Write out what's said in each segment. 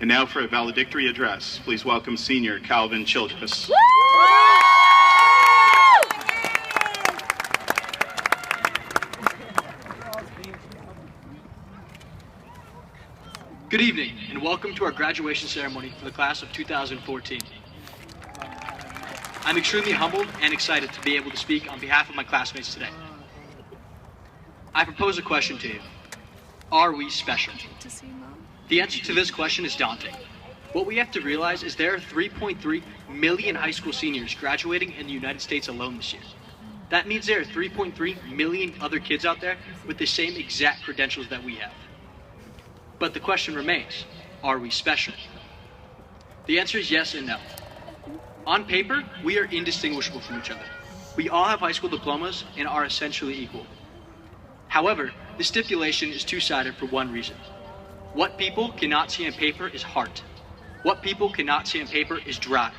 And now for a valedictory address, please welcome Senior Calvin Childress. Good evening, and welcome to our graduation ceremony for the class of 2014. I'm extremely humbled and excited to be able to speak on behalf of my classmates today. I propose a question to you. Are we special? The answer to this question is daunting. What we have to realize is there are 3.3 million high school seniors graduating in the United States alone this year. That means there are 3.3 million other kids out there with the same exact credentials that we have. But the question remains, are we special? The answer is yes and no. On paper, we are indistinguishable from each other. We all have high school diplomas and are essentially equal. However, the stipulation is two-sided for one reason. What people cannot see on paper is heart. What people cannot see on paper is drive.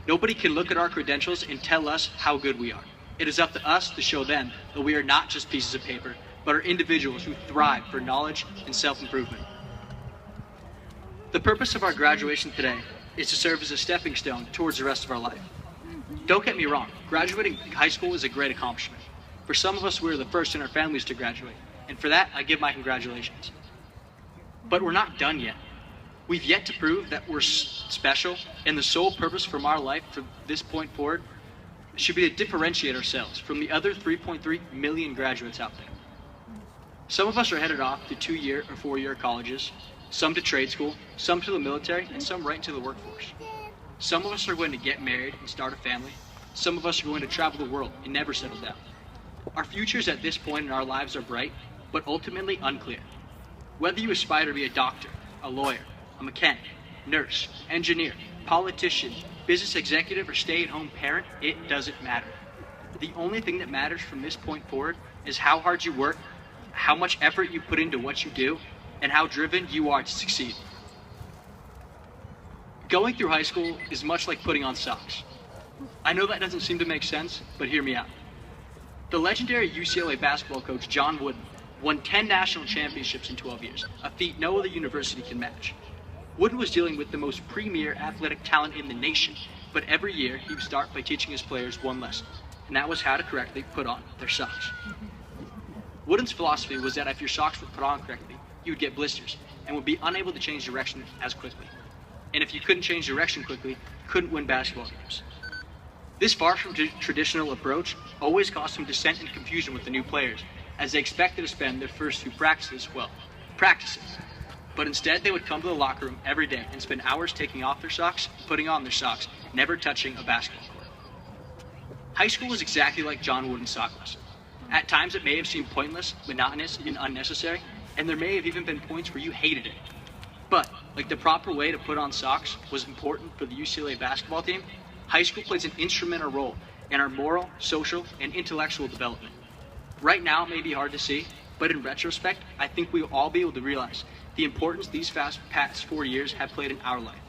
Nobody can look at our credentials and tell us how good we are. It is up to us to show them that we are not just pieces of paper, but are individuals who thrive for knowledge and self-improvement. The purpose of our graduation today is to serve as a stepping stone towards the rest of our life. Don't get me wrong, graduating high school is a great accomplishment. For some of us, we're the first in our families to graduate, and for that, I give my congratulations. But we're not done yet. We've yet to prove that we're special, and the sole purpose from our life from this point forward should be to differentiate ourselves from the other 3.3 million graduates out there. Some of us are headed off to 2-year or 4-year colleges, some to trade school, some to the military, and some right into the workforce. Some of us are going to get married and start a family. Some of us are going to travel the world and never settle down. Our futures at this point in our lives are bright, but ultimately unclear. Whether you aspire to be a doctor, a lawyer, a mechanic, nurse, engineer, politician, business executive, or stay-at-home parent, it doesn't matter. The only thing that matters from this point forward is how hard you work, how much effort you put into what you do, and how driven you are to succeed. Going through high school is much like putting on socks. I know that doesn't seem to make sense, but hear me out. The legendary UCLA basketball coach John Wooden won 10 national championships in 12 years, a feat no other university can match. Wooden was dealing with the most premier athletic talent in the nation, but every year he would start by teaching his players one lesson, and that was how to correctly put on their socks. Wooden's philosophy was that if your socks were put on correctly, you would get blisters and would be unable to change direction as quickly. And if you couldn't change direction quickly, you couldn't win basketball games. This far from traditional approach always caused some dissent and confusion with the new players, as they expected to spend their first few practices, practicing. But instead, they would come to the locker room every day and spend hours taking off their socks, putting on their socks, never touching a basketball court. High school was exactly like John Wooden's sock lesson. At times, it may have seemed pointless, monotonous, and unnecessary, and there may have even been points where you hated it. But, like the proper way to put on socks was important for the UCLA basketball team, high school plays an instrumental role in our moral, social, and intellectual development. Right now, it may be hard to see, but in retrospect, I think we will all be able to realize the importance these past 4 years have played in our life.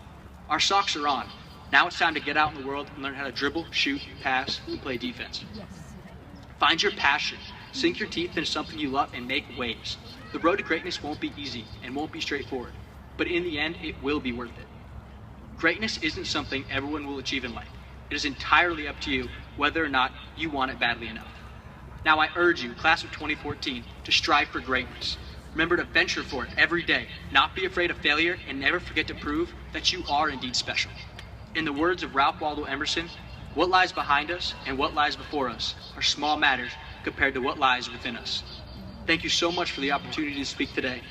Our socks are on. Now it's time to get out in the world and learn how to dribble, shoot, pass, and play defense. Find your passion, sink your teeth into something you love, and make waves. The road to greatness won't be easy and won't be straightforward, but in the end, it will be worth it. Greatness isn't something everyone will achieve in life. It is entirely up to you whether or not you want it badly enough. Now I urge you, class of 2014, to strive for greatness. Remember to venture for it every day, not be afraid of failure, and never forget to prove that you are indeed special. In the words of Ralph Waldo Emerson, what lies behind us and what lies before us are small matters compared to what lies within us. Thank you so much for the opportunity to speak today.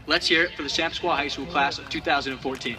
Let's hear it for the Pasqual High School class of 2014.